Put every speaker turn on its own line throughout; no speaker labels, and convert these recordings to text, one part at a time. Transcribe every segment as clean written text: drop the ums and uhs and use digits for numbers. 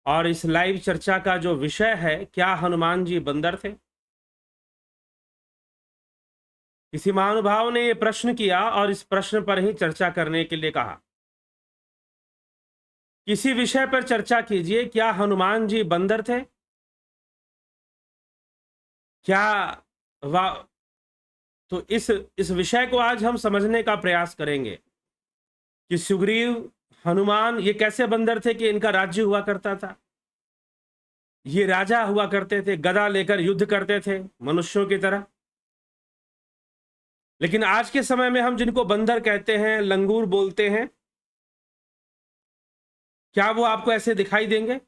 और इस लाइव चर्चा का जो विषय है, क्या हनुमान जी बंदर थे? किसी महानुभाव ने ये प्रश्न किया और इस प्रश्न पर ही चर्चा करने के लिए कहा। किसी विषय पर चर्चा कीजिए, क्या हनुमान जी बंदर थे? क्या वा तो इस विषय को आज हम समझने का प्रयास करेंगे कि सुग्रीव, हनुमान ये कैसे बंदर थे कि इनका राज्य हुआ करता था। ये राजा हुआ करते थे, गदा लेकर युद्ध करते थे मनुष्यों की तरह। लेकिन आज के समय में हम जिनको बंदर कहते हैं, लंगूर बोलते हैं, क्या वो आपको ऐसे दिखाई देंगे?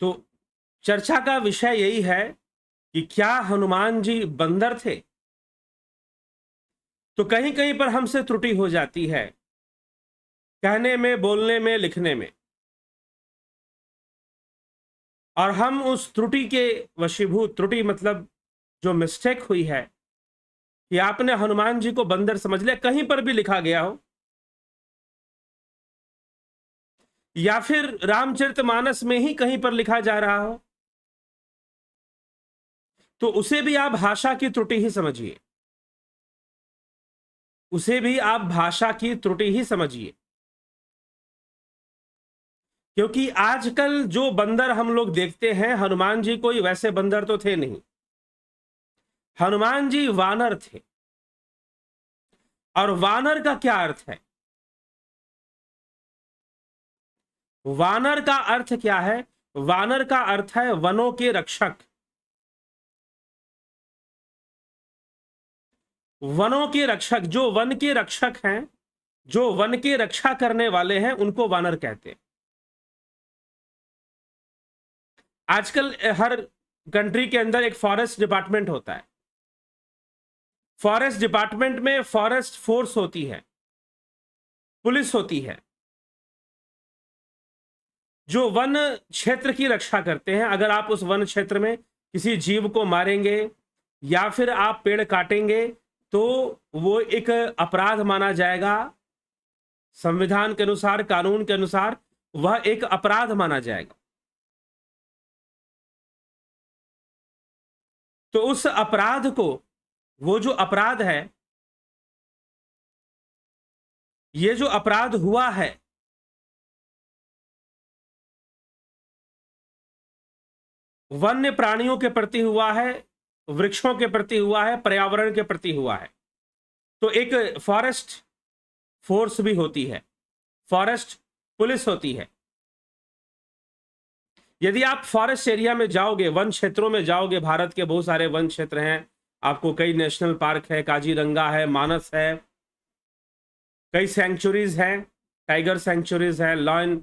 तो चर्चा का विषय यही है कि क्या हनुमान जी बंदर थे? तो कहीं कहीं पर हमसे त्रुटि हो जाती है, कहने में, बोलने में, लिखने में, और हम उस त्रुटि के वशीभूत, त्रुटि मतलब जो मिस्टेक हुई है कि आपने हनुमान जी को बंदर समझ लिया, कहीं पर भी लिखा गया हो, या फिर रामचरितमानस में ही कहीं पर लिखा जा रहा हो, तो उसे भी आप भाषा की त्रुटि ही समझिए। उसे भी आप भाषा की त्रुटि ही समझिए, क्योंकि आजकल जो बंदर हम लोग देखते हैं, हनुमान जी कोई वैसे बंदर तो थे नहीं। हनुमान जी वानर थे। और वानर का क्या अर्थ है? वानर का अर्थ क्या है? वानर का अर्थ है वनों के रक्षक। वनों के रक्षक, जो वन के रक्षक हैं, जो वन की रक्षा करने वाले हैं, उनको वानर कहते हैं। आजकल हर कंट्री के अंदर एक फॉरेस्ट डिपार्टमेंट होता है। फॉरेस्ट डिपार्टमेंट में फॉरेस्ट फोर्स होती है, पुलिस होती है, जो वन क्षेत्र की रक्षा करते हैं। अगर आप उस वन क्षेत्र में किसी जीव को मारेंगे या फिर आप पेड़ काटेंगे तो वो एक अपराध माना जाएगा। संविधान के अनुसार, कानून के अनुसार वह एक अपराध माना जाएगा। तो उस अपराध को, वो जो अपराध है, ये जो अपराध हुआ है, वन्य प्राणियों के प्रति हुआ है, वृक्षों के प्रति हुआ है, पर्यावरण के प्रति हुआ है। तो एक फॉरेस्ट फोर्स भी होती है, फॉरेस्ट पुलिस होती है। यदि आप फॉरेस्ट एरिया में जाओगे, वन क्षेत्रों में जाओगे, भारत के बहुत सारे वन क्षेत्र हैं, आपको कई नेशनल पार्क है, काजीरंगा है, मानस है, कई सेंचुरीज हैं, टाइगर सेंचुरीज है, लॉयन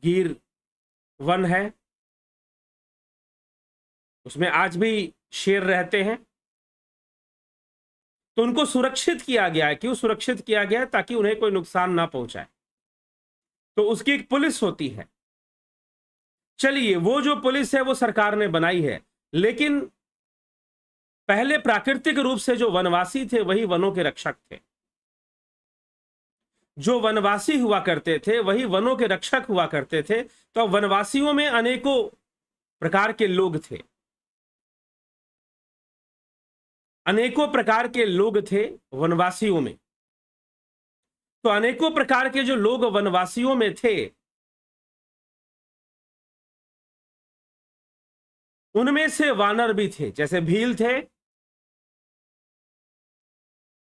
गिर वन है, उसमें आज भी शेर रहते हैं। तो उनको सुरक्षित किया गया है। क्यों सुरक्षित किया गया है? ताकि उन्हें कोई नुकसान ना पहुंचाए। तो उसकी एक पुलिस होती है। चलिए, वो जो पुलिस है वो सरकार ने बनाई है, लेकिन पहले प्राकृतिक रूप से जो वनवासी थे वही वनों के रक्षक थे। जो वनवासी हुआ करते थे वही वनों के रक्षक हुआ करते थे। तो वनवासियों में अनेकों प्रकार के लोग थे, अनेकों प्रकार के लोग थे वनवासियों में। तो अनेकों प्रकार के जो लोग वनवासियों में थे, उनमें से वानर भी थे। जैसे भील थे,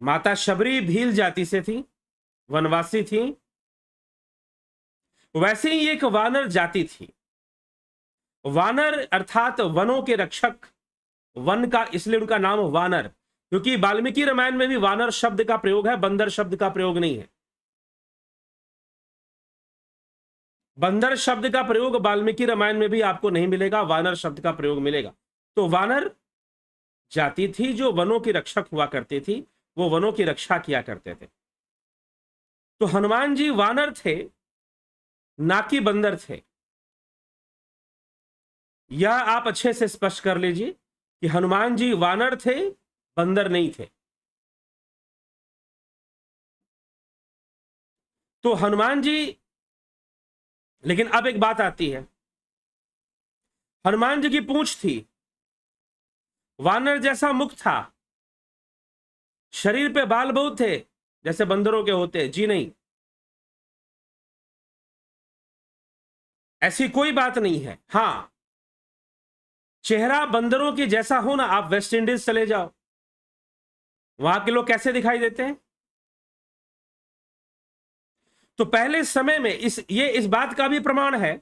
माता शबरी भील जाति से थी, वनवासी थी। वैसे ही एक वानर जाति थी। वानर अर्थात वनों के रक्षक, वन का इसलिए उनका नाम वानर, क्योंकि वाल्मीकि रामायण में भी वानर शब्द का प्रयोग है, बंदर शब्द का प्रयोग नहीं है। बंदर शब्द का प्रयोग वाल्मीकि रामायण में भी आपको नहीं मिलेगा, वानर शब्द का प्रयोग मिलेगा। तो वानर जाति थी जो वनों की रक्षक हुआ करती थी, वो वनों की रक्षा किया करते थे। तो हनुमान जी वानर थे, ना कि बंदर थे। यह आप अच्छे से स्पष्ट कर लीजिए कि हनुमान जी वानर थे, बंदर नहीं थे। तो हनुमान जी लेकिन अब एक बात आती है, हनुमान जी की पूंछ थी, वानर जैसा मुख था, शरीर पे बाल बहुत थे जैसे बंदरों के होते, जी नहीं, ऐसी कोई बात नहीं है। हां, चेहरा बंदरों के जैसा हो ना, आप वेस्ट इंडीज चले जाओ, वहां के लोग कैसे दिखाई देते हैं। तो पहले समय में इस बात का भी प्रमाण है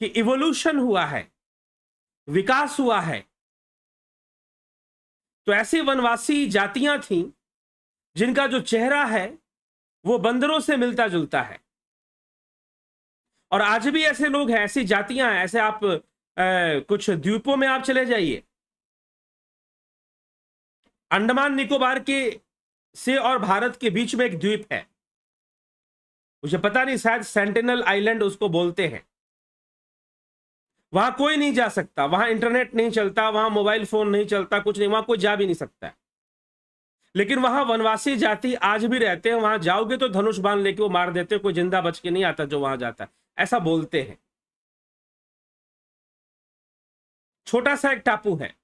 कि इवोल्यूशन हुआ है, विकास हुआ है। तो ऐसी वनवासी जातियां थीं जिनका जो चेहरा है वो बंदरों से मिलता जुलता है, और आज भी ऐसे लोग हैं, ऐसी जातियां हैं। ऐसे आप कुछ द्वीपों में आप चले जाइए, अंडमान निकोबार के से और भारत के बीच में एक द्वीप है, मुझे पता नहीं, शायद सेंटिनल आइलैंड उसको बोलते हैं। वहां कोई नहीं जा सकता, वहां इंटरनेट नहीं चलता, वहां मोबाइल फोन नहीं चलता, कुछ नहीं, वहां कोई जा भी नहीं सकता है। लेकिन वहां वनवासी जाति आज भी रहते हैं, वहां जाओगे तो धनुष बाण लेके वो मार देते हैं, कोई जिंदा बच के नहीं आता जो वहां जाता है, ऐसा बोलते हैं। छोटा सा एक टापू है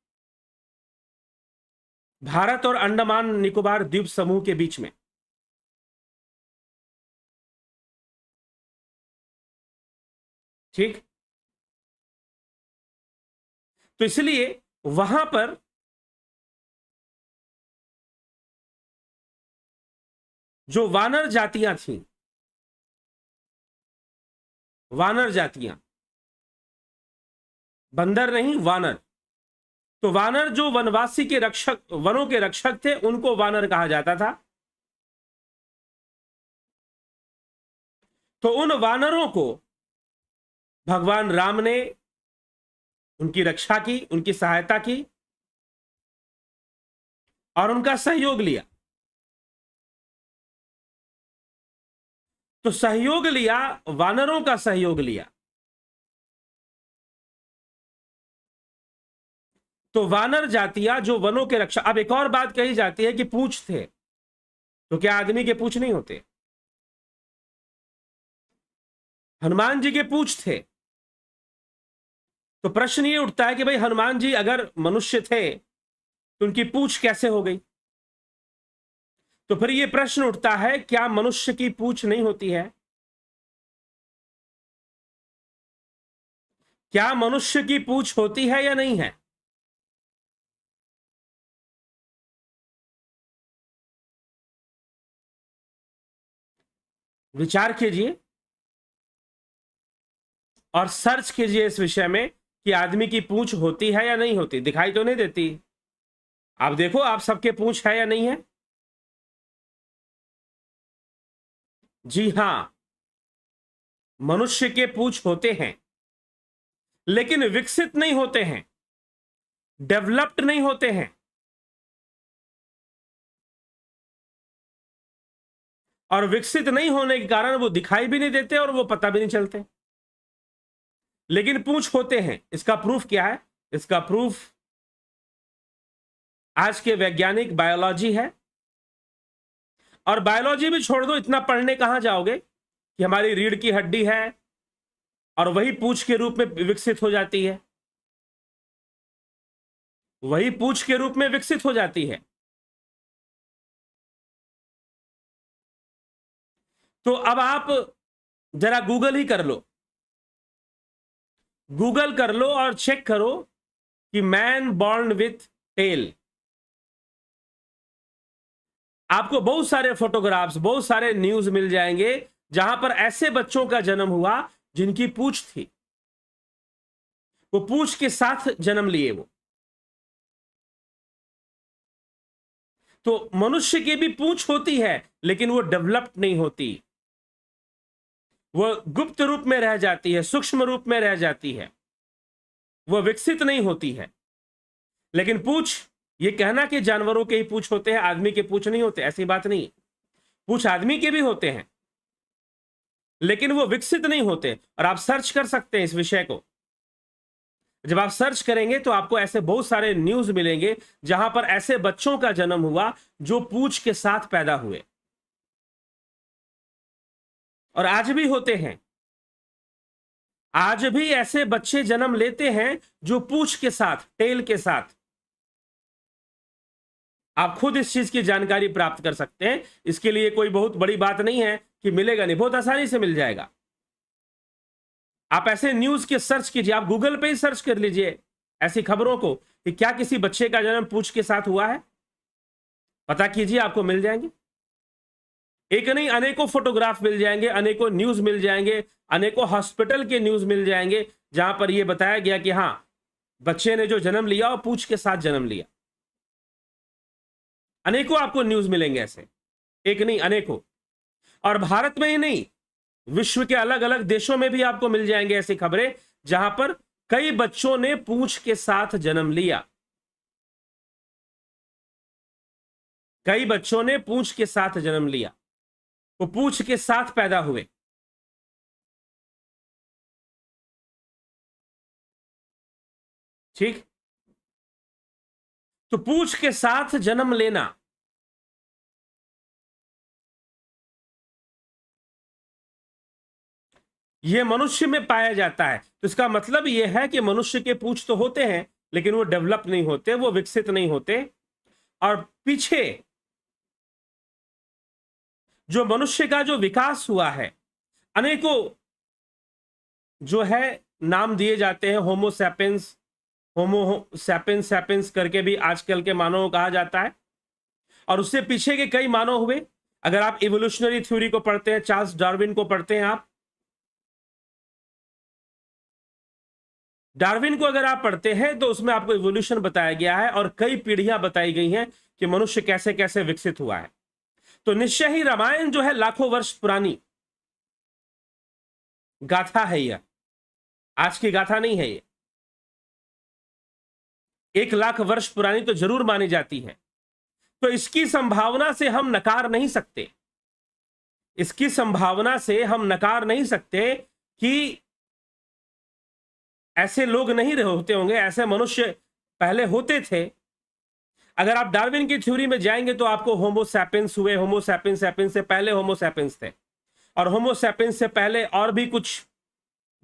भारत और अंडमान निकोबार द्वीप समूह के बीच में। ठीक, तो इसलिए वहां पर जो वानर जातियां थीं, वानर जातियां, बंदर नहीं, वानर, तो वानर जो वनवासी के रक्षक, वनों के रक्षक थे, उनको वानर कहा जाता था। तो उन वानरों को भगवान राम ने उनकी रक्षा की, उनकी सहायता की और उनका सहयोग लिया। तो सहयोग लिया, वानरों का सहयोग लिया। तो वानर जातियां जो वनों के रक्षा, अब एक और बात कही जाती है कि पूंछ थे, तो क्या आदमी के पूंछ नहीं होते? हनुमान जी के पूंछ थे, तो प्रश्न ये उठता है कि भाई हनुमान जी अगर मनुष्य थे तो उनकी पूंछ कैसे हो गई? तो फिर ये प्रश्न उठता है, क्या मनुष्य की पूंछ नहीं होती है? क्या मनुष्य की पूंछ होती है या नहीं है? विचार कीजिए और सर्च कीजिए इस विषय में कि आदमी की पूंछ होती है या नहीं होती। दिखाई तो नहीं देती, आप देखो आप सबके पूंछ है या नहीं है। जी हां, मनुष्य के पूंछ होते हैं, लेकिन विकसित नहीं होते हैं, डेवलप्ड नहीं होते हैं। और विकसित नहीं होने के कारण वो दिखाई भी नहीं देते और वो पता भी नहीं चलते, लेकिन पूंछ होते हैं। इसका प्रूफ क्या है? इसका प्रूफ आज के वैज्ञानिक बायोलॉजी है। और बायोलॉजी भी छोड़ दो, इतना पढ़ने कहां जाओगे कि हमारी रीढ़ की हड्डी है और वही पूंछ के रूप में विकसित हो जाती है, वही पूंछ के रूप में विकसित हो जाती है। तो अब आप जरा गूगल ही कर लो, गूगल कर लो और चेक करो कि मैन बॉर्न विथ टेल। आपको बहुत सारे फोटोग्राफ्स, बहुत सारे न्यूज मिल जाएंगे जहां पर ऐसे बच्चों का जन्म हुआ जिनकी पूंछ थी, वो पूंछ के साथ जन्म लिए वो। तो मनुष्य की भी पूंछ होती है, लेकिन वो डेवलप्ड नहीं होती, वो गुप्त रूप में रह जाती है, सूक्ष्म रूप में रह जाती है, वो विकसित नहीं होती है। लेकिन पूंछ, ये कहना कि जानवरों के ही पूंछ होते हैं, आदमी के पूंछ नहीं होते, ऐसी बात नहीं। पूंछ आदमी के भी होते हैं, लेकिन वो विकसित नहीं होते। और आप सर्च कर सकते हैं इस विषय को, जब आप सर्च करेंगे तो आपको ऐसे बहुत सारे न्यूज मिलेंगे जहां पर ऐसे बच्चों का जन्म हुआ जो पूंछ के साथ पैदा हुए, और आज भी होते हैं। आज भी ऐसे बच्चे जन्म लेते हैं जो पूंछ के साथ, टेल के साथ। आप खुद इस चीज की जानकारी प्राप्त कर सकते हैं। इसके लिए कोई बहुत बड़ी बात नहीं है कि मिलेगा नहीं, बहुत आसानी से मिल जाएगा। आप ऐसे न्यूज के सर्च कीजिए, आप गूगल पे ही सर्च कर लीजिए ऐसी खबरों को कि क्या किसी बच्चे का जन्म पूंछ के साथ हुआ है, पता कीजिए, आपको मिल जाएंगे। एक नहीं, अनेकों फोटोग्राफ मिल जाएंगे, अनेकों न्यूज मिल जाएंगे, अनेकों हॉस्पिटल के न्यूज मिल जाएंगे जहां पर यह बताया गया कि हां, बच्चे ने जो जन्म लिया वो पूंछ के साथ जन्म लिया। अनेकों आपको न्यूज मिलेंगे ऐसे, एक नहीं अनेकों। और भारत में ही नहीं, विश्व के अलग अलग देशों में भी आपको मिल जाएंगे ऐसी खबरें जहां पर कई बच्चों ने पूंछ के साथ जन्म लिया। कई बच्चों ने पूंछ के साथ जन्म लिया, वो पूंछ के साथ पैदा हुए। ठीक, तो पूंछ के साथ जन्म लेना यह मनुष्य में पाया जाता है। तो इसका मतलब यह है कि मनुष्य के पूंछ तो होते हैं लेकिन वो डेवलप नहीं होते, वो विकसित नहीं होते। और पीछे जो मनुष्य का जो विकास हुआ है, अनेकों जो है नाम दिए जाते हैं, Homo sapiens, Homo sapiens sapiens करके भी आजकल के मानव को कहा जाता है। और उससे पीछे के कई मानव हुए। अगर आप इवोल्यूशनरी थ्योरी को पढ़ते हैं, चार्ल्स डार्विन को पढ़ते हैं, आप डार्विन को अगर आप पढ़ते हैं तो उसमें आपको इवोल्यूशन बताया गया है और कई पीढ़ियां बताई गई हैं कि मनुष्य कैसे कैसे विकसित हुआ है। तो निश्चय ही रामायण जो है लाखों वर्ष पुरानी गाथा है, यह आज की गाथा नहीं है। ये 1,00,000 वर्ष पुरानी तो जरूर मानी जाती है। तो इसकी संभावना से हम नकार नहीं सकते, इसकी संभावना से हम नकार नहीं सकते कि ऐसे लोग नहीं रहे होते होंगे, ऐसे मनुष्य पहले होते थे। अगर आप डार्विन की थ्योरी में जाएंगे तो आपको होमो सैपियंस हुए, होमो सैपियंस सैपियंस से पहले होमो सैपियंस थे, और होमो सैपियंस से पहले और भी कुछ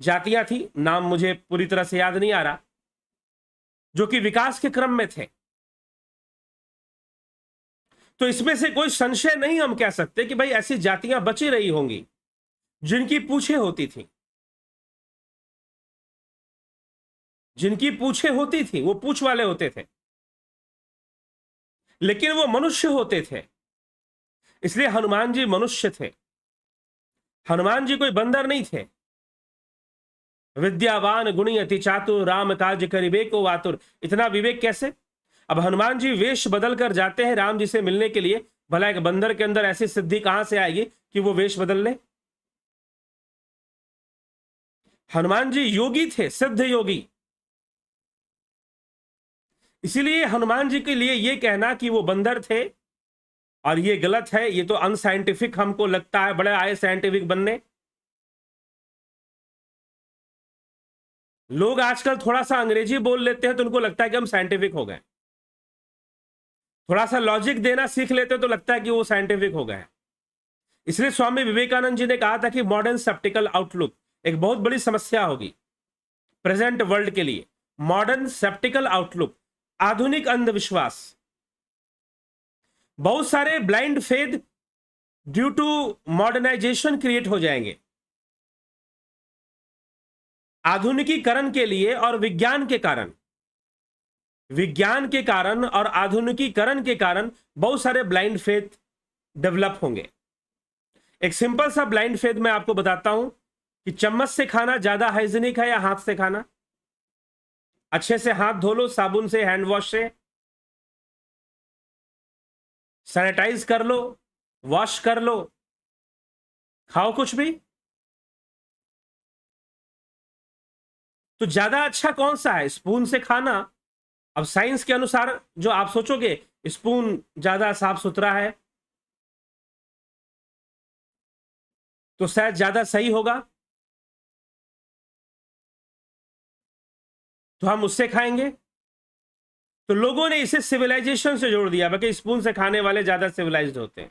जातियां थी, नाम मुझे पूरी तरह से याद नहीं आ रहा, जो कि विकास के क्रम में थे। तो इसमें से कोई संशय नहीं हम कह सकते कि भाई ऐसी जातियां बची रही होंगी जिनकी पूंछें होती थी, जिनकी पूंछें होती थी, वो पूंछ वाले होते थे, लेकिन वो मनुष्य होते थे। इसलिए हनुमान जी मनुष्य थे, हनुमान जी कोई बंदर नहीं थे। विद्यावान गुणी अति चातुर, राम काज करिबे को आतुर। इतना विवेक कैसे? अब हनुमान जी वेश बदल कर जाते हैं राम जी से मिलने के लिए, भला एक बंदर के अंदर ऐसी सिद्धि कहां से आएगी कि वो वेश बदल ले? हनुमान जी योगी थे, सिद्ध योगी। इसीलिए हनुमान जी के लिए यह कहना कि वो बंदर थे और ये गलत है, ये तो अनसाइंटिफिक हमको लगता है। बड़े आए साइंटिफिक बनने। लोग आजकल थोड़ा सा अंग्रेजी बोल लेते हैं तो उनको लगता है कि हम साइंटिफिक हो गए, थोड़ा सा लॉजिक देना सीख लेते हैं तो लगता है कि वो साइंटिफिक हो गए। इसलिए स्वामी विवेकानंद जी ने कहा था कि मॉडर्न सेप्टिकल आउटलुक एक बहुत बड़ी समस्या होगी प्रेजेंट वर्ल्ड के लिए। मॉडर्न सेप्टिकल आउटलुक, आधुनिक अंधविश्वास, बहुत सारे blind faith due to modernization create हो जाएंगे। आधुनिकीकरण के लिए और विज्ञान के कारण, विज्ञान के कारण और आधुनिकीकरण के कारण बहुत सारे ब्लाइंड फेथ डेवलप होंगे। एक सिंपल सा ब्लाइंड फेथ मैं आपको बताता हूं कि चम्मच से खाना ज्यादा हाइजीनिक है या हाथ से खाना? अच्छे से हाथ धो लो, साबुन से, हैंड वॉश से, सैनिटाइज कर लो, वॉश कर लो, खाओ कुछ भी। तो ज्यादा अच्छा कौन सा है? स्पून से खाना। अब साइंस के अनुसार जो आप सोचोगे स्पून ज्यादा साफ सुथरा है तो शायद ज्यादा सही होगा, तो हम उससे खाएंगे। तो लोगों ने इसे सिविलाइजेशन से जोड़ दिया, बाकी स्पून से खाने वाले ज्यादा सिविलाइज्ड होते हैं।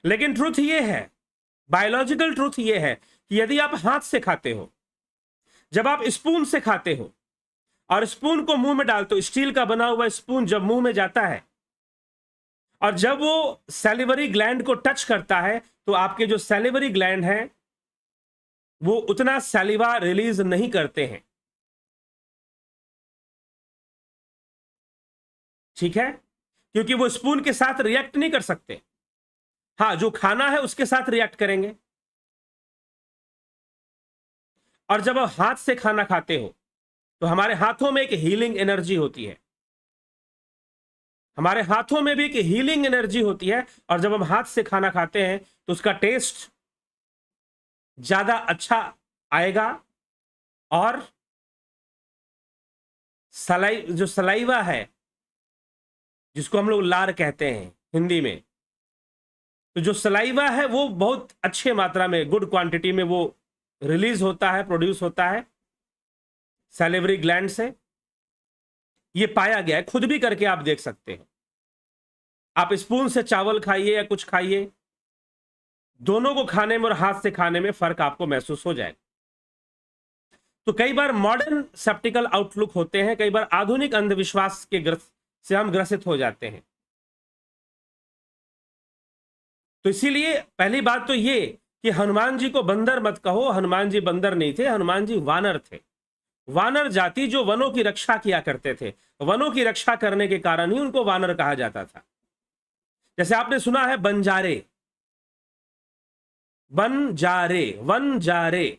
लेकिन ट्रूथ ये है, बायोलॉजिकल ट्रूथ ये है कि यदि आप हाथ से खाते हो, जब आप स्पून से खाते हो और स्पून को मुंह में डालते हो, स्टील का बना हुआ स्पून जब मुंह में जाता है और जब वो सैलिवरी ग्लैंड को टच करता है तो आपके जो सैलिवरी ग्लैंड हैं वो उतना सैलिवा रिलीज नहीं करते हैं, ठीक है, क्योंकि वो स्पून के साथ रिएक्ट नहीं कर सकते। हाँ, जो खाना है उसके साथ रिएक्ट करेंगे। और जब आप हाथ से खाना खाते हो तो हमारे हाथों में एक हीलिंग एनर्जी होती है, हमारे हाथों में भी एक हीलिंग एनर्जी होती है, और जब हम हाथ से खाना खाते हैं तो उसका टेस्ट ज्यादा अच्छा आएगा। और जो सलाइवा है, जिसको हम लोग लार कहते हैं हिंदी में, तो जो सलाइवा है वो बहुत अच्छे मात्रा में, गुड क्वांटिटी में वो रिलीज होता है, प्रोड्यूस होता है सैलिवरी ग्लैंड से। ये पाया गया है, खुद भी करके आप देख सकते हैं। आप स्पून से चावल खाइए या कुछ खाइए, दोनों को खाने में और हाथ से खाने में फर्क आपको महसूस हो जाएगा। तो कई बार मॉडर्न सेप्टिकल आउटलुक होते हैं, कई बार आधुनिक अंधविश्वास के से हम ग्रसित हो जाते हैं। तो इसीलिए पहली बात तो ये कि हनुमान जी को बंदर मत कहो, हनुमान जी बंदर नहीं थे, हनुमान जी वानर थे। वानर जाति जो वनों की रक्षा किया करते थे, वनों की रक्षा करने के कारण ही उनको वानर कहा जाता था। जैसे आपने सुना है बंजारे, बंजारे, वनजारे,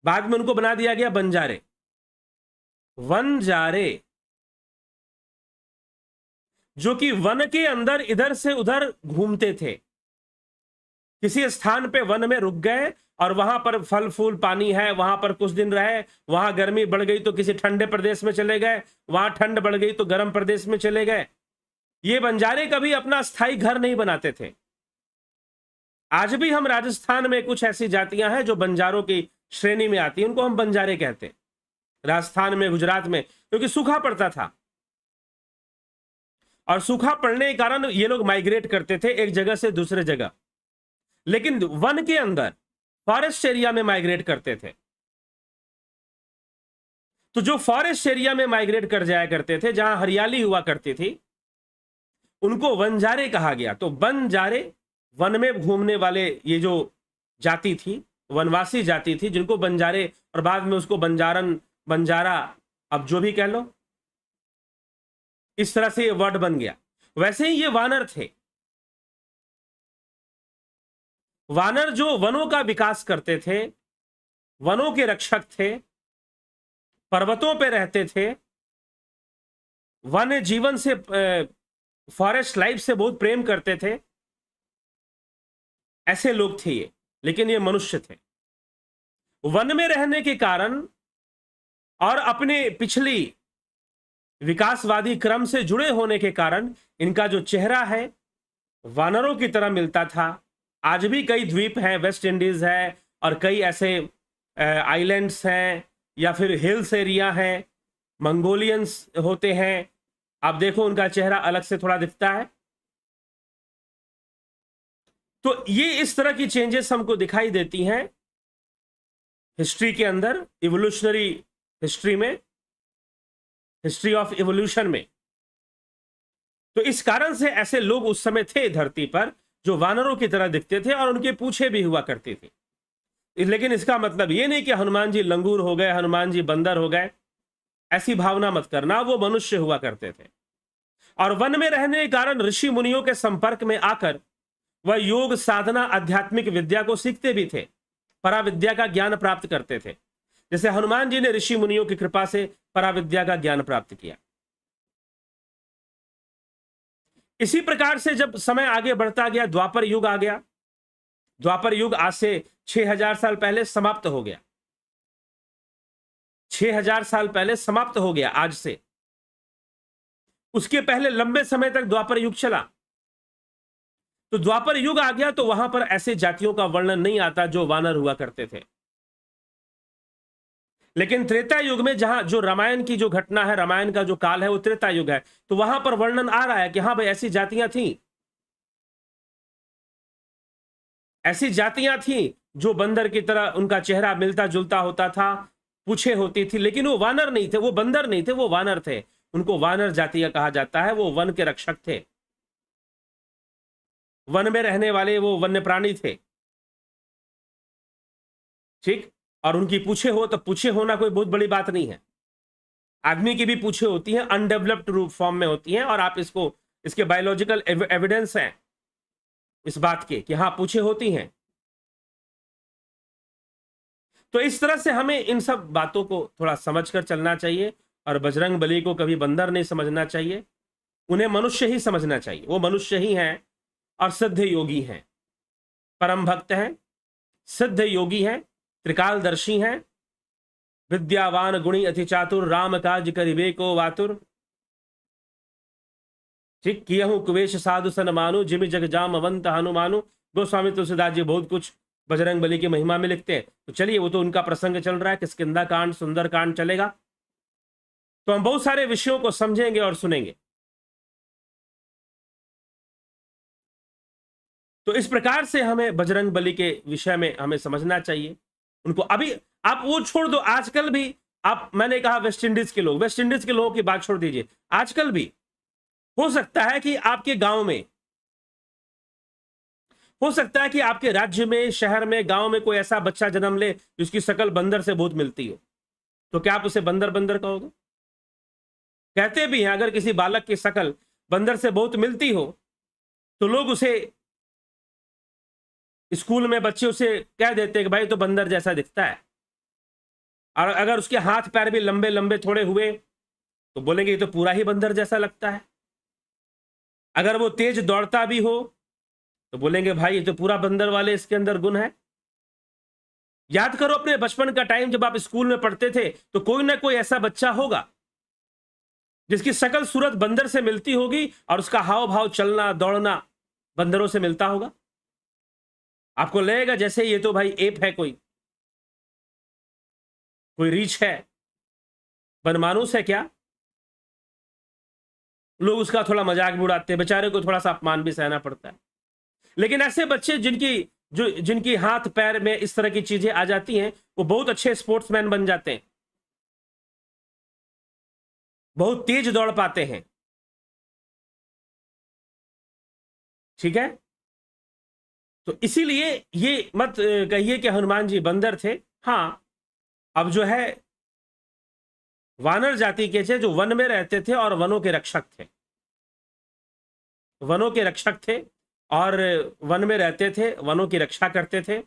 बाद में उनको बना दिया गया बंजारे, वनजारे, जो कि वन के अंदर इधर से उधर घूमते थे। किसी स्थान पे वन में रुक गए और वहां पर फल फूल पानी है, वहां पर कुछ दिन रहे, वहां गर्मी बढ़ गई तो किसी ठंडे प्रदेश में चले गए, वहां ठंड बढ़ गई तो गर्म प्रदेश में चले गए। ये बंजारे कभी अपना स्थायी घर नहीं बनाते थे। आज भी हम राजस्थान में कुछ ऐसी जातियां हैं जो बंजारों की श्रेणी में आती हैं, उनको हम बंजारे कहते हैं। राजस्थान में, गुजरात में, क्योंकि सूखा पड़ता था और सूखा पड़ने के कारण ये लोग माइग्रेट करते थे एक जगह से दूसरे जगह, लेकिन वन के अंदर फॉरेस्ट एरिया में माइग्रेट करते थे। तो जो फॉरेस्ट एरिया में माइग्रेट कर जाया करते थे, जहां हरियाली हुआ करती थी, उनको वनजारे कहा गया। तो बंजारे वन में घूमने वाले ये जो जाति थी, वनवासी जाति थी, जिनको बंजारे, और बाद में उसको बंजारन, बंजारा, अब जो भी कह लो, इस तरह से ये वर्ड बन गया। वैसे ही ये वानर थे। वानर जो वनों का विकास करते थे, वनों के रक्षक थे, पर्वतों पे रहते थे, वन जीवन से, फॉरेस्ट लाइफ से बहुत प्रेम करते थे, ऐसे लोग थे ये। लेकिन ये मनुष्य थे। वन में रहने के कारण और अपने पिछली विकासवादी क्रम से जुड़े होने के कारण इनका जो चेहरा है वानरों की तरह मिलता था। आज भी कई द्वीप हैं, वेस्ट इंडीज है और कई ऐसे आइलैंड्स हैं या फिर हिल्स एरिया हैं, मंगोलियंस होते हैं, आप देखो उनका चेहरा अलग से थोड़ा दिखता है। तो ये इस तरह की चेंजेस हमको दिखाई देती हैं हिस्ट्री के अंदर, इवोल्यूशनरी हिस्ट्री में, हिस्ट्री ऑफ इवोल्यूशन में। तो इस कारण से ऐसे लोग उस समय थे धरती पर जो वानरों की तरह दिखते थे और उनके पूंछें भी हुआ करती थी। लेकिन इसका मतलब ये नहीं कि हनुमान जी लंगूर हो गए, हनुमान जी बंदर हो गए, ऐसी भावना मत करना। वो मनुष्य हुआ करते थे और वन में रहने के कारण ऋषि मुनियों के संपर्क में आकर वह योग साधना आध्यात्मिक विद्या को सीखते भी थे, पराविद्या का ज्ञान प्राप्त करते थे। जैसे हनुमान जी ने ऋषि मुनियों की कृपा से पराविद्या का ज्ञान प्राप्त किया। इसी प्रकार से जब समय आगे बढ़ता गया, द्वापर युग आ गया। द्वापर युग आज से 6000 साल पहले समाप्त हो गया। 6000 साल पहले समाप्त हो गया आज से। उसके पहले लंबे समय तक द्वापर युग चला। तो द्वापर युग आ गया तो वहां पर ऐसे जातियों का वर्णन नहीं आता जो वानर हुआ करते थे। लेकिन त्रेता युग में, जहां जो रामायण की जो घटना है, रामायण का जो काल है वो त्रेता युग है, तो वहां पर वर्णन आ रहा है कि हाँ भाई ऐसी जातियां थी, ऐसी जातियां थी जो बंदर की तरह उनका चेहरा मिलता जुलता होता था, पूछे होती थी, लेकिन वो वानर नहीं थे, वो बंदर नहीं थे, वो वानर थे। उनको वानर जातियां कहा जाता है। वो वन के रक्षक थे, वन में रहने वाले वो वन्य प्राणी थे। ठीक। और उनकी पूछे हो तो पूछे होना कोई बहुत बड़ी बात नहीं है। आदमी की भी पूछे होती हैं, अनडेवलप्ड रूप फॉर्म में होती हैं, और आप इसको, इसके बायोलॉजिकल एविडेंस हैं इस बात के कि हाँ पूछे होती हैं। तो इस तरह से हमें इन सब बातों को थोड़ा समझकर चलना चाहिए, और बजरंग बली को कभी बंदर नहीं समझना चाहिए, उन्हें मनुष्य ही समझना चाहिए। वो मनुष्य ही हैं और सिद्ध योगी हैं, परम भक्त हैं, सिद्ध योगी हैं, त्रिकालदर्शी हैं, विद्यावान गुणी अति चातुर, राम काज करिबे को वातुर। ठीक। कियहु कुवेश साधु सन मानु, जिमि जग जाम अवंत हनुमानु। गोस्वामी तुलसीदास जी बहुत कुछ बजरंग बली की महिमा में लिखते हैं। तो चलिए, वो तो उनका प्रसंग चल रहा है, किष्किंधा कांड, सुंदर कांड चलेगा, तो हम बहुत सारे विषयों को समझेंगे और सुनेंगे। तो इस प्रकार से हमें बजरंग बली के विषय में हमें समझना चाहिए उनको। अभी आप वो छोड़ दो, आजकल भी आप, मैंने कहा वेस्ट इंडीज के लोग, वेस्ट इंडीज के लोगों की बात छोड़ दीजिए, आजकल भी हो सकता है कि आपके गांव में, हो सकता है कि आपके राज्य में, शहर में, गांव में कोई ऐसा बच्चा जन्म ले जिसकी शक्ल बंदर से बहुत मिलती हो, तो क्या आप उसे बंदर बंदर कहोगे? कहते भी हैं अगर किसी बालक की शक्ल बंदर से बहुत मिलती हो तो लोग उसे, स्कूल में बच्चे उसे कह देते हैं कि भाई तो बंदर जैसा दिखता है। और अगर उसके हाथ पैर भी लंबे लंबे थोड़े हुए तो बोलेंगे ये तो पूरा ही बंदर जैसा लगता है। अगर वो तेज दौड़ता भी हो तो बोलेंगे भाई ये तो पूरा बंदर वाले इसके अंदर गुण है। याद करो अपने बचपन का टाइम, जब आप स्कूल में पढ़ते थे तो कोई ना कोई ऐसा बच्चा होगा जिसकी शक्ल सूरत बंदर से मिलती होगी और उसका हाव भाव, चलना दौड़ना बंदरों से मिलता होगा। आपको लगेगा जैसे ये तो भाई एप है, कोई रीछ है, बनमानुस है क्या। लोग उसका थोड़ा मजाक भी उड़ाते हैं, बेचारे को थोड़ा सा अपमान भी सहना पड़ता है। लेकिन ऐसे बच्चे जिनकी हाथ पैर में इस तरह की चीजें आ जाती हैं, वो बहुत अच्छे स्पोर्ट्समैन बन जाते हैं, बहुत तेज दौड़ पाते हैं। ठीक है। तो इसीलिए ये मत कहिए कि हनुमान जी बंदर थे। हाँ, अब जो है वानर जाति के थे जो वन में रहते थे और वनों के रक्षक थे, वनों के रक्षक थे और वन में रहते थे, वनों की रक्षा करते थे,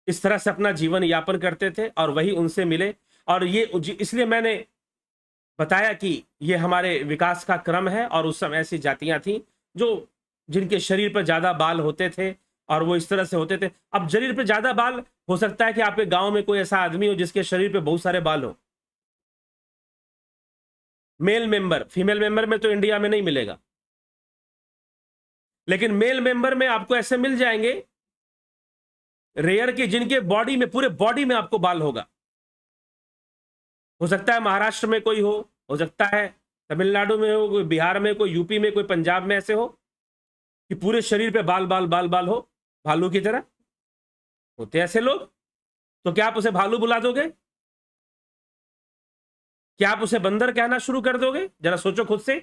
इस तरह से अपना जीवन यापन करते थे और वही उनसे मिले। और ये इसलिए मैंने बताया कि ये हमारे विकास का क्रम है। और उस समय ऐसी जातियां थी जो जिनके शरीर पर ज्यादा बाल होते थे और वो इस तरह से होते थे। अब शरीर पे ज्यादा बाल, हो सकता है कि आपके गांव में कोई ऐसा आदमी हो जिसके शरीर पे बहुत सारे बाल हो, मेल मेंबर। फीमेल मेंबर में तो इंडिया में नहीं मिलेगा, लेकिन मेल मेंबर में आपको ऐसे मिल जाएंगे रेयर के, जिनके बॉडी में, पूरे बॉडी में आपको बाल होगा। हो सकता है महाराष्ट्र में कोई हो सकता है तमिलनाडु में हो, कोई बिहार में, कोई यूपी में, कोई पंजाब में ऐसे हो कि पूरे शरीर पे बाल बाल बाल बाल हो, भालू की तरह होते ऐसे लोग। तो क्या आप उसे भालू बुला दोगे? क्या आप उसे बंदर कहना शुरू कर दोगे? जरा सोचो खुद से।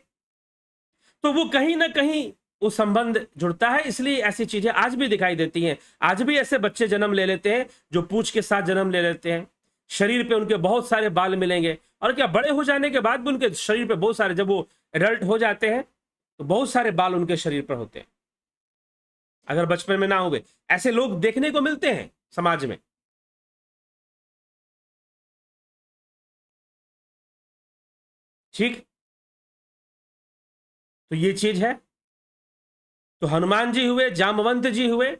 तो वो कहीं ना कहीं वो संबंध जुड़ता है। इसलिए ऐसी चीजें आज भी दिखाई देती हैं। आज भी ऐसे बच्चे जन्म ले लेते हैं जो पूंछ के साथ जन्म ले लेते हैं, शरीर पे उनके बहुत सारे बाल मिलेंगे। और क्या बड़े हो जाने के बाद भी उनके शरीर पे बहुत सारे, जब वो एडल्ट हो जाते हैं तो बहुत सारे बाल उनके शरीर पर होते हैं, अगर बचपन में ना हुए। ऐसे लोग देखने को मिलते हैं समाज में। ठीक। तो ये चीज है। तो हनुमान जी हुए, जामवंत जी हुए,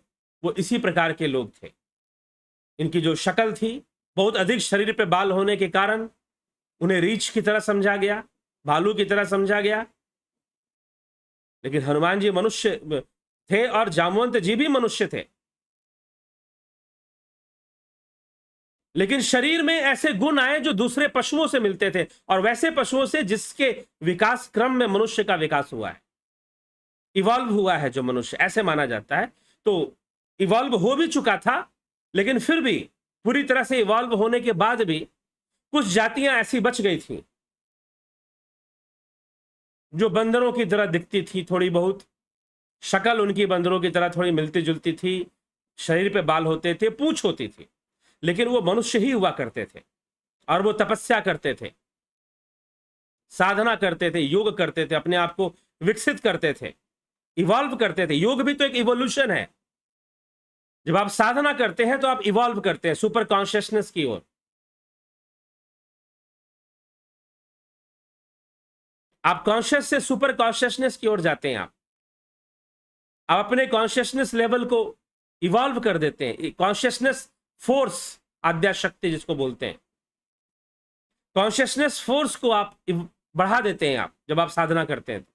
वो इसी प्रकार के लोग थे। इनकी जो शक्ल थी, बहुत अधिक शरीर पे बाल होने के कारण उन्हें रीछ की तरह समझा गया, भालू की तरह समझा गया। लेकिन हनुमान जी मनुष्य थे और जामवंत जी भी मनुष्य थे। लेकिन शरीर में ऐसे गुण आए जो दूसरे पशुओं से मिलते थे, और वैसे पशुओं से जिसके विकास क्रम में मनुष्य का विकास हुआ है, इवॉल्व हुआ है जो मनुष्य, ऐसे माना जाता है। तो इवॉल्व हो भी चुका था, लेकिन फिर भी पूरी तरह से इवॉल्व होने के बाद भी कुछ जातियां ऐसी बच गई थी जो बंदरों की तरह दिखती थी, थोड़ी बहुत शक्ल उनकी बंदरों की तरह थोड़ी मिलती जुलती थी, शरीर पे बाल होते थे, पूंछ होती थी, लेकिन वो मनुष्य ही हुआ करते थे और वो तपस्या करते थे, साधना करते थे, योग करते थे, अपने आप को विकसित करते थे, इवॉल्व करते थे। योग भी तो एक इवोल्यूशन है। जब आप साधना करते हैं तो आप इवॉल्व करते हैं सुपर कॉन्शियसनेस की ओर। आप कॉन्शियस से सुपर कॉन्शियसनेस की ओर जाते हैं। आप अपने कॉन्शियसनेस लेवल को इवॉल्व कर देते हैं। कॉन्शियसनेस फोर्स, आद्या शक्ति जिसको बोलते हैं, कॉन्शियसनेस फोर्स को आप बढ़ा देते हैं। आप जब आप साधना करते हैं, तो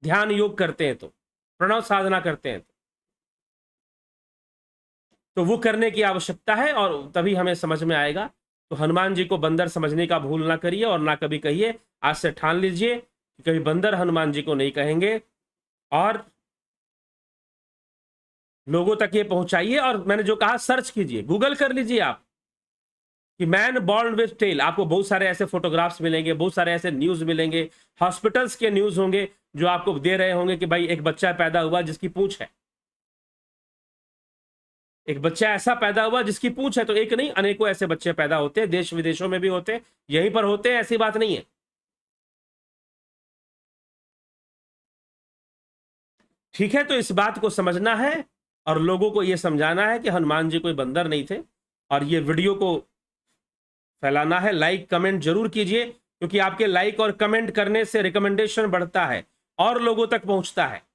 ध्यान योग करते हैं, तो प्रणव साधना करते हैं, तो वो करने की आवश्यकता है और तभी हमें समझ में आएगा। तो हनुमान जी को बंदर समझने का भूल ना करिए और ना कभी कहिए। आज से ठान लीजिए कि कभी बंदर हनुमान जी को नहीं कहेंगे और लोगों तक ये पहुंचाइए। और मैंने जो कहा, सर्च कीजिए, गूगल कर लीजिए आप कि मैन बॉर्न विथ टेल। आपको बहुत सारे ऐसे फोटोग्राफ्स मिलेंगे, बहुत सारे ऐसे न्यूज मिलेंगे, हॉस्पिटल्स के न्यूज होंगे जो आपको दे रहे होंगे कि भाई एक बच्चा पैदा हुआ जिसकी पूंछ है, एक बच्चा ऐसा पैदा हुआ जिसकी पूंछ है। तो एक नहीं, अनेकों ऐसे बच्चे पैदा होते हैं, देश विदेशों में भी होते हैं, यहीं पर होते हैं, ऐसी बात नहीं है। ठीक है, तो इस बात को समझना है और लोगों को यह समझाना है कि हनुमान जी कोई बंदर नहीं थे। और ये वीडियो को फैलाना है। लाइक कमेंट जरूर कीजिए, क्योंकि आपके लाइक और कमेंट करने से रिकमेंडेशन बढ़ता है और लोगों तक पहुंचता है।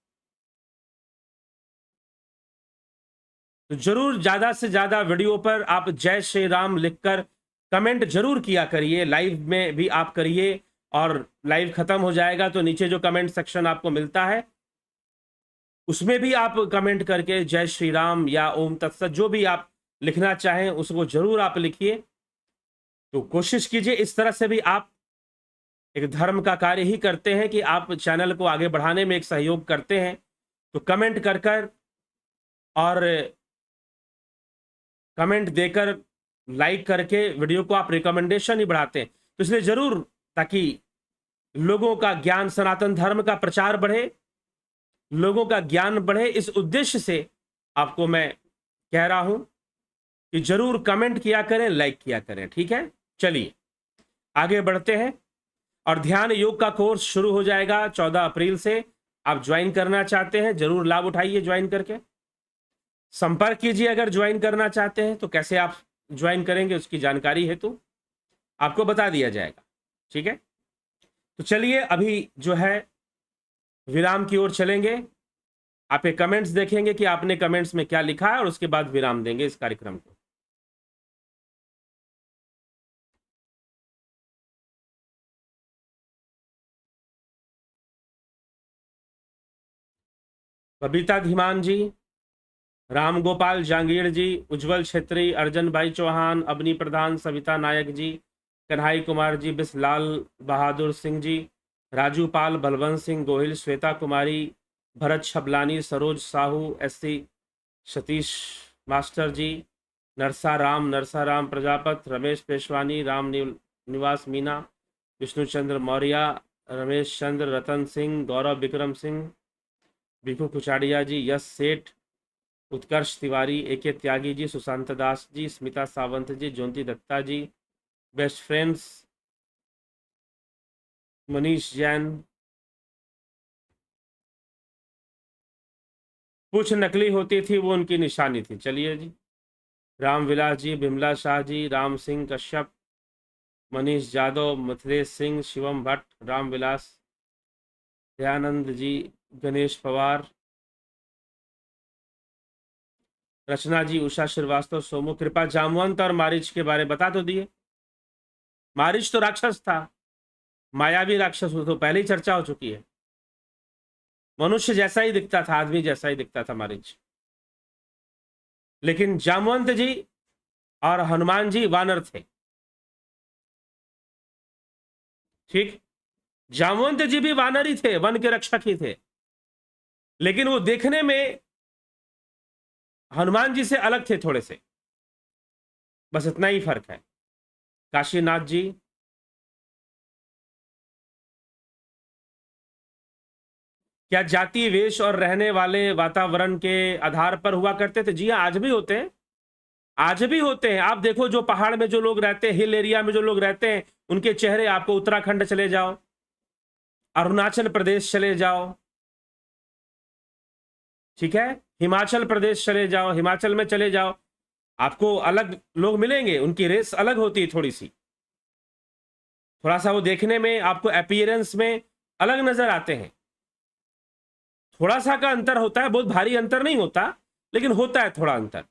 तो जरूर ज्यादा से ज्यादा वीडियो पर आप जय श्री राम लिखकर कमेंट जरूर किया करिए। लाइव में भी आप करिए और लाइव खत्म हो जाएगा तो नीचे जो कमेंट सेक्शन आपको मिलता है उसमें भी आप कमेंट करके जय श्री राम या ओम तत्सत जो भी आप लिखना चाहें उसको जरूर आप लिखिए। तो कोशिश कीजिए, इस तरह से भी आप एक धर्म का कार्य ही करते हैं कि आप चैनल को आगे बढ़ाने में एक सहयोग करते हैं। तो कमेंट कर कर और कमेंट देकर, लाइक करके वीडियो को आप रिकमेंडेशन ही बढ़ाते हैं। तो इसलिए जरूर, ताकि लोगों का ज्ञान, सनातन धर्म का प्रचार बढ़े, लोगों का ज्ञान बढ़े, इस उद्देश्य से आपको मैं कह रहा हूं कि जरूर कमेंट किया करें, लाइक किया करें। ठीक है, चलिए आगे बढ़ते हैं। और ध्यान योग का कोर्स शुरू हो जाएगा 14 अप्रैल से। आप ज्वाइन करना चाहते हैं, जरूर लाभ उठाइए ज्वाइन करके। संपर्क कीजिए अगर ज्वाइन करना चाहते हैं। तो कैसे आप ज्वाइन करेंगे उसकी जानकारी हेतु आपको बता दिया जाएगा। ठीक है, तो चलिए अभी जो है विराम की ओर चलेंगे। आप एक कमेंट्स देखेंगे कि आपने कमेंट्स में क्या लिखा है और उसके बाद विराम देंगे इस कार्यक्रम को। बबीता धीमान जी, राम गोपाल जांगीर जी, उज्जवल छेत्री, अर्जन भाई चौहान, अबनी प्रधान, सविता नायक जी, कन्हाई कुमार जी, बिस्लाल बहादुर सिंह जी, राजू पाल, बलवंत सिंह गोहिल, श्वेता कुमारी, भरत छबलानी, सरोज साहू, एससी सतीश मास्टर जी, नरसा राम प्रजापत, रमेश पेशवानी, निवास मीना, विष्णुचंद्र मौर्य, रमेश चंद्र, रतन सिंह, गौरव विक्रम सिंह, भिखू कुचाड़िया जी, यश सेठ, उत्कर्ष तिवारी, एके त्यागी जी, सुशांत दास जी, स्मिता सावंत जी, ज्योति दत्ता जी, बेस्ट फ्रेंड्स, मनीष जैन, कुछ नकली होती थी वो उनकी निशानी थी। चलिए जी, रामविलास जी, बिमला शाह जी, राम सिंह कश्यप, मनीष यादव, मिथिलेश सिंह, शिवम भट्ट, रामविलास, दयानंद जी, गणेश पवार, रचना जी, उषा श्रीवास्तव, सोमू कृपा, जामवंत और मारिच के बारे बता तो दिए। मारिच तो राक्षस था, मायावी राक्षस, हो तो पहले ही चर्चा हो चुकी है। मनुष्य जैसा ही दिखता था, आदमी जैसा ही दिखता था मारिच। लेकिन जामवंत जी और हनुमान जी वानर थे। ठीक, जामवंत जी भी वानर ही थे, वन के रक्षक ही थे, लेकिन वो देखने में हनुमान जी से अलग थे थोड़े से, बस इतना ही फर्क है। काशीनाथ जी, क्या जाति, वेश और रहने वाले वातावरण के आधार पर हुआ करते थे? जी हाँ, आज भी होते हैं, आज भी होते हैं। आप देखो जो पहाड़ में जो लोग रहते हैं, हिल एरिया में जो लोग रहते हैं, उनके चेहरे, आपको उत्तराखंड चले जाओ, अरुणाचल प्रदेश चले जाओ, ठीक है, हिमाचल प्रदेश चले जाओ, हिमाचल में चले जाओ, आपको अलग लोग मिलेंगे, उनकी रेस अलग होती है थोड़ी सी, थोड़ा सा वो देखने में, आपको अपीयरेंस में अलग नजर आते हैं। थोड़ा सा का अंतर होता है, बहुत भारी अंतर नहीं होता, लेकिन होता है थोड़ा अंतर,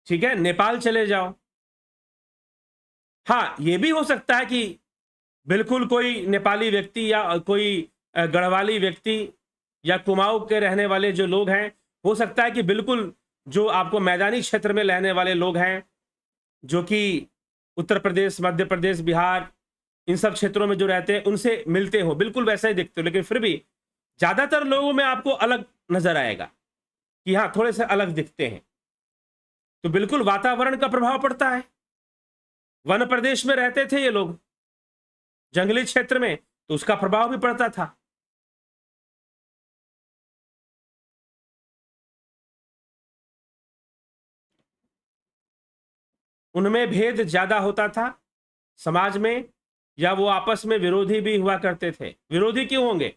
ठीक है। नेपाल चले जाओ, हाँ ये भी हो सकता है कि बिल्कुल कोई नेपाली व्यक्ति या कोई गढ़वाली व्यक्ति या कुमाऊं के रहने वाले जो लोग हैं, हो सकता है कि बिल्कुल जो आपको मैदानी क्षेत्र में रहने वाले लोग हैं, जो कि उत्तर प्रदेश, मध्य प्रदेश, बिहार, इन सब क्षेत्रों में जो रहते हैं, उनसे मिलते हो, बिल्कुल वैसा ही दिखते हो, लेकिन फिर भी ज्यादातर लोगों में आपको अलग नजर आएगा कि हाँ थोड़े से अलग दिखते हैं। तो बिल्कुल वातावरण का प्रभाव पड़ता है। वन प्रदेश में रहते थे ये लोग, जंगली क्षेत्र में, तो उसका प्रभाव भी पड़ता था। उनमें भेद ज्यादा होता था समाज में, या वो आपस में विरोधी भी हुआ करते थे। विरोधी क्यों होंगे?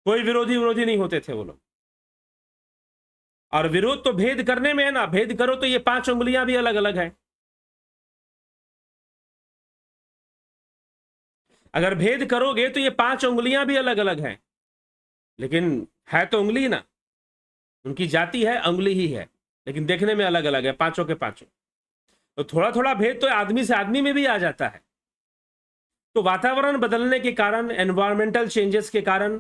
कोई विरोधी विरोधी नहीं होते थे वो लोग। और विरोध तो भेद करने में है ना, भेद करो तो ये 5 उंगलियां भी अलग अलग है। अगर भेद करोगे तो ये 5 उंगलियां भी अलग अलग हैं, लेकिन है तो उंगली ना, उनकी जाति है, उंगली ही है, लेकिन देखने में अलग अलग है, पांचों के पांचों। तो थोड़ा थोड़ा भेद तो आदमी से आदमी में भी आ जाता है। तो वातावरण बदलने के कारण, एनवायरमेंटल चेंजेस के कारण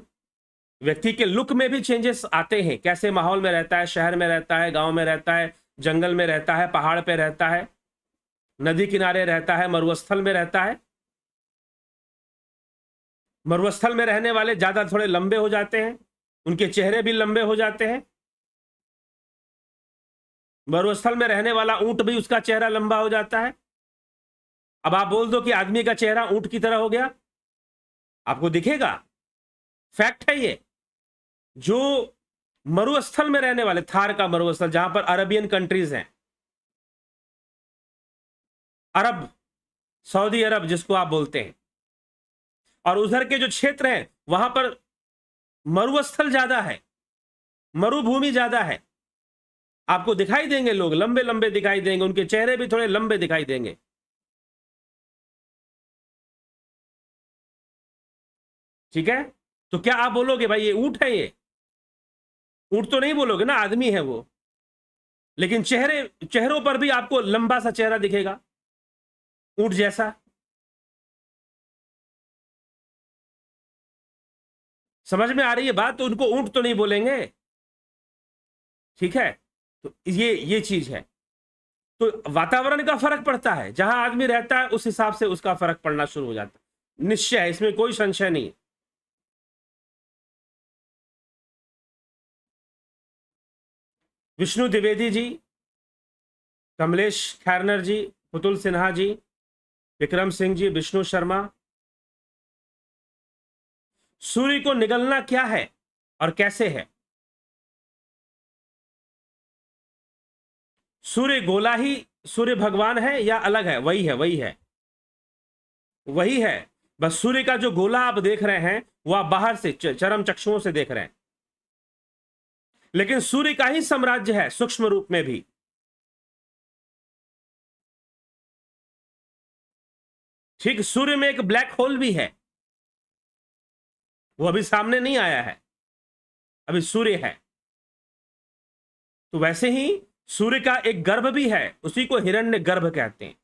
व्यक्ति के लुक में भी चेंजेस आते हैं। कैसे माहौल में रहता है, शहर में रहता है, गांव में रहता है, जंगल में रहता है, पहाड़ पे रहता है, नदी किनारे रहता है, मरुस्थल में रहता है। मरुस्थल में रहने वाले ज्यादा थोड़े लंबे हो जाते हैं, उनके चेहरे भी लंबे हो जाते हैं। मरुस्थल में रहने वाला ऊंट भी, उसका चेहरा लंबा हो जाता है। अब आप बोल दो कि आदमी का चेहरा ऊंट की तरह हो गया, आपको दिखेगा? फैक्ट है ये। जो मरुस्थल में रहने वाले, थार का मरुस्थल, जहां पर अरबियन कंट्रीज हैं, अरब, सऊदी अरब जिसको आप बोलते हैं, और उधर के जो क्षेत्र हैं वहां पर मरुस्थल ज्यादा है, मरुभूमि ज्यादा है। आपको दिखाई देंगे लोग लंबे लंबे दिखाई देंगे, उनके चेहरे भी थोड़े लंबे दिखाई देंगे, ठीक है। तो क्या आप बोलोगे भाई ये ऊंट है? ये ऊंट तो नहीं बोलोगे ना, आदमी है वो। लेकिन चेहरों पर भी आपको लंबा सा चेहरा दिखेगा, ऊंट जैसा। समझ में आ रही है बात? तो उनको ऊंट तो नहीं बोलेंगे, ठीक है। तो ये चीज है। तो वातावरण का फर्क पड़ता है, जहां आदमी रहता है उस हिसाब से उसका फर्क पड़ना शुरू हो जाता है, निश्चय है, इसमें कोई संशय नहीं है। विष्णु द्विवेदी जी, कमलेश खैरनर जी, पुतुल सिन्हा जी, विक्रम सिंह जी, विष्णु शर्मा। सूर्य को निगलना क्या है और कैसे है? सूर्य गोला ही सूर्य भगवान है या अलग है? वही है, वही है, वही है। बस सूर्य का जो गोला आप देख रहे हैं वो आप बाहर से चरम चक्षुओं से देख रहे हैं, लेकिन सूर्य का ही साम्राज्य है सूक्ष्म रूप में भी। ठीक, सूर्य में एक ब्लैक होल भी है, वो अभी सामने नहीं आया है, अभी सूर्य है। तो वैसे ही सूर्य का एक गर्भ भी है, उसी को हिरण्य गर्भ कहते हैं।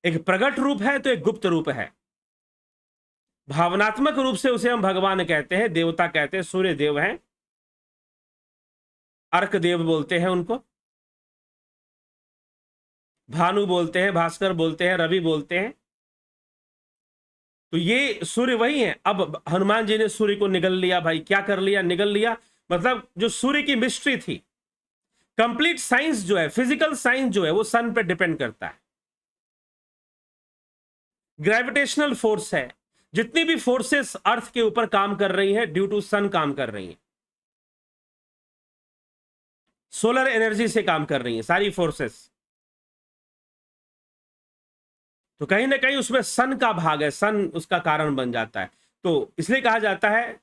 एक प्रकट रूप है तो एक गुप्त रूप है। भावनात्मक रूप से उसे हम भगवान कहते हैं, देवता कहते हैं, सूर्य देव हैं, अर्क देव बोलते हैं उनको, भानु बोलते हैं, भास्कर बोलते हैं, रवि बोलते हैं। तो ये सूर्य वही है। अब हनुमान जी ने सूर्य को निगल लिया भाई, क्या कर लिया, निगल लिया। मतलब जो सूर्य की मिस्ट्री थी, कंप्लीट साइंस जो है, फिजिकल साइंस जो है, वो सन पे डिपेंड करता है। ग्रेविटेशनल फोर्स है, जितनी भी फोर्सेस अर्थ के ऊपर काम कर रही है ड्यू टू सन काम कर रही है, सोलर एनर्जी से काम कर रही है सारी फोर्सेस। तो कहीं ना कहीं उसमें सन का भाग है, सन उसका कारण बन जाता है। तो इसलिए कहा जाता है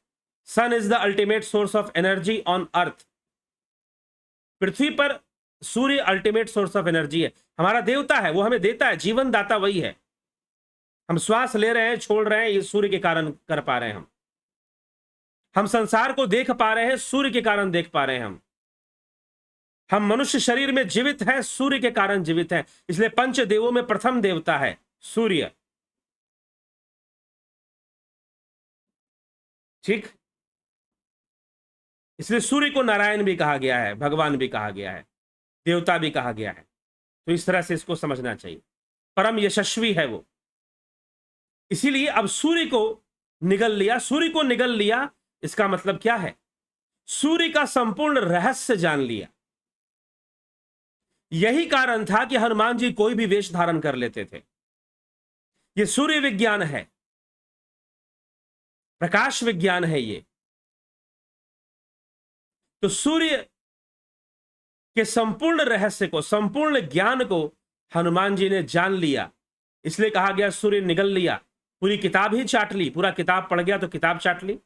sun is the ultimate source of energy on earth. पृथ्वी पर सूर्य अल्टीमेट सोर्स ऑफ एनर्जी है, हमारा देवता है, वो हमें देता है, जीवन दाता वही है। हम श्वास ले रहे हैं, छोड़ रहे हैं, ये सूर्य के कारण कर पा रहे हैं। हम संसार को देख पा रहे हैं, सूर्य के कारण देख पा रहे हैं। हम मनुष्य शरीर में जीवित हैं, सूर्य के कारण जीवित हैं। इसलिए पंच देवों में प्रथम देवता है सूर्य। ठीक, इसलिए सूर्य को नारायण भी कहा गया है, भगवान भी कहा गया है, देवता भी कहा गया है। तो इस तरह से इसको समझना चाहिए, परम यशस्वी है वो। इसीलिए अब सूर्य को निगल लिया, सूर्य को निगल लिया, इसका मतलब क्या है, सूर्य का संपूर्ण रहस्य जान लिया। यही कारण था कि हनुमान जी कोई भी वेश धारण कर लेते थे। ये सूर्य विज्ञान है, प्रकाश विज्ञान है ये। तो सूर्य के संपूर्ण रहस्य को, संपूर्ण ज्ञान को हनुमान जी ने जान लिया, इसलिए कहा गया सूर्य निगल लिया। पूरी किताब ही चाट ली, पूरा किताब पढ़ गया तो किताब चाट ली।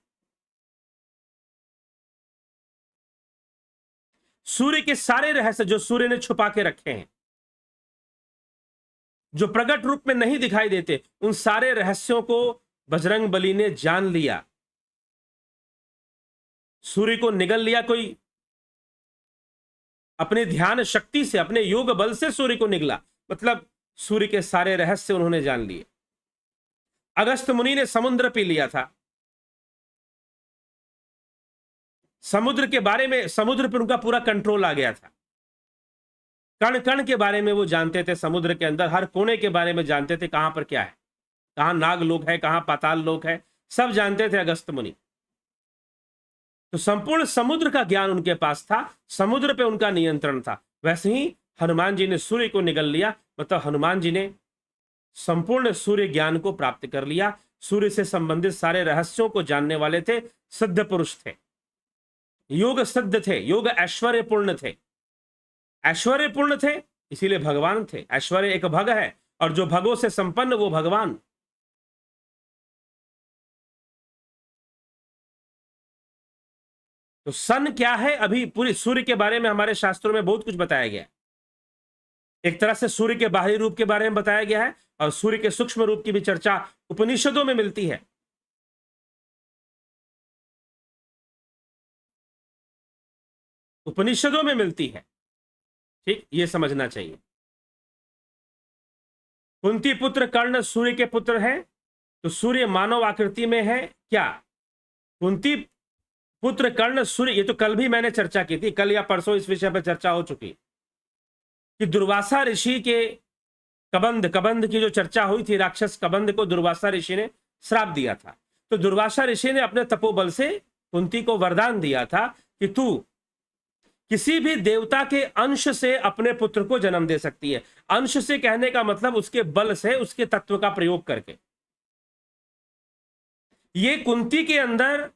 सूर्य के सारे रहस्य जो सूर्य ने छुपा के रखे हैं, जो प्रकट रूप में नहीं दिखाई देते, उन सारे रहस्यों को बजरंग बली ने जान लिया। सूर्य को निगल लिया, कोई अपने ध्यान शक्ति से, अपने योग बल से सूर्य को निगला, मतलब सूर्य के सारे रहस्य उन्होंने जान लिए। अगस्त मुनि ने समुद्र पी लिया था, समुद्र के बारे में, समुद्र पर उनका पूरा कंट्रोल आ गया था। कण कण के बारे में वो जानते थे, समुद्र के अंदर हर कोने के बारे में जानते थे, कहां पर क्या है, कहां नाग लोक है, कहां पाताल लोक है, सब जानते थे अगस्त मुनि। तो संपूर्ण समुद्र का ज्ञान उनके पास था, समुद्र पे उनका नियंत्रण था। वैसे ही हनुमान जी ने सूर्य को निगल लिया, मतलब हनुमान जी ने संपूर्ण सूर्य ज्ञान को प्राप्त कर लिया। सूर्य से संबंधित सारे रहस्यों को जानने वाले थे, सिद्ध पुरुष थे, योग सिद्ध थे, योग ऐश्वर्यपूर्ण थे, ऐश्वर्यपूर्ण थे, इसीलिए भगवान थे। ऐश्वर्य एक भग है, और जो भगों से संपन्न वो भगवान। तो सन क्या है, अभी पूरी सूर्य के बारे में हमारे शास्त्रों में बहुत कुछ बताया गया है। एक तरह से सूर्य के बाहरी रूप के बारे में बताया गया है, और सूर्य के सूक्ष्म रूप की भी चर्चा उपनिषदों में मिलती है। उपनिषदों में मिलती है, ठीक, ये समझना चाहिए। कुंती पुत्र कर्ण सूर्य के पुत्र हैं, तो सूर्य मानव आकृति में है क्या, कुंती पुत्र कर्ण सूर्य, ये तो कल भी मैंने चर्चा की थी, कल या परसों इस विषय पर चर्चा हो चुकी कि दुर्वासा ऋषि के कबंध, कबंध की जो चर्चा हुई थी, राक्षस कबंध को दुर्वासा ऋषि ने श्राप दिया था। तो दुर्वासा ऋषि ने अपने तपोबल से कुंती को वरदान दिया था कि तू किसी भी देवता के अंश से अपने पुत्र को जन्म दे सकती है। अंश से कहने का मतलब उसके बल से, उसके तत्व का प्रयोग करके। ये कुंती के अंदर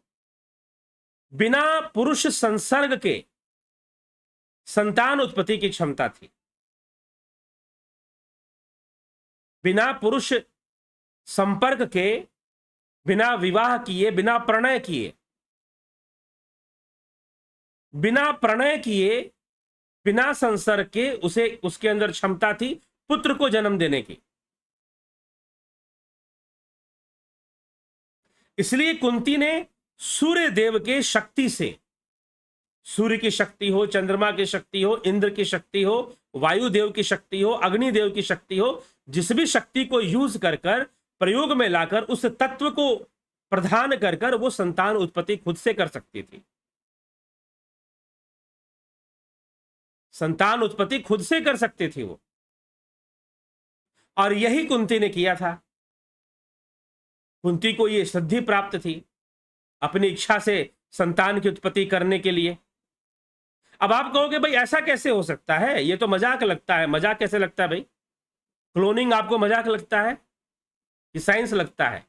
बिना पुरुष संसर्ग के संतान उत्पत्ति की क्षमता थी, बिना पुरुष संपर्क के, बिना विवाह किए, बिना प्रणय किए, बिना प्रणय किए, बिना संसर्ग के उसे, उसके अंदर क्षमता थी पुत्र को जन्म देने की। इसलिए कुंती ने सूर्य देव के शक्ति से, सूर्य की शक्ति हो, चंद्रमा की शक्ति हो, इंद्र की शक्ति हो, वायुदेव की शक्ति हो, अग्निदेव की शक्ति हो, जिस भी शक्ति को यूज कर कर, प्रयोग में लाकर, उस तत्व को प्रदान कर कर वो संतान उत्पत्ति खुद से कर सकती थी। संतान उत्पत्ति खुद से कर सकती थी वो, और यही कुंती ने किया था। कुंती को ये सिद्धि प्राप्त थी अपनी इच्छा से संतान की उत्पत्ति करने के लिए। अब आप कहोगे भाई ऐसा कैसे हो सकता है, ये तो मजाक लगता है। मजाक कैसे लगता है भाई? क्लोनिंग आपको मजाक लगता है कि साइंस लगता है?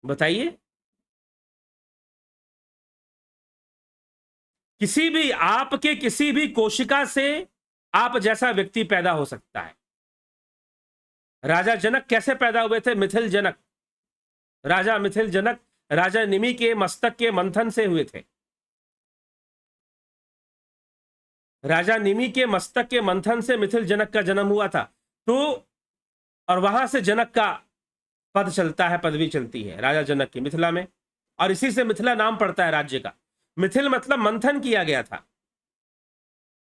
बताइए। किसी भी कोशिका से आप जैसा व्यक्ति पैदा हो सकता है। राजा जनक कैसे पैदा हुए थे? मिथिल जनक, राजा मिथिल जनक राजा निमि के मस्तक के मंथन से हुए थे। राजा निमि के मस्तक के मंथन से मिथिल जनक का जन्म हुआ था। तो और वहां से जनक का पद चलता है, पदवी चलती है राजा जनक की मिथिला में, और इसी से मिथिला नाम पड़ता है राज्य का। मिथिल मतलब मंथन किया गया था,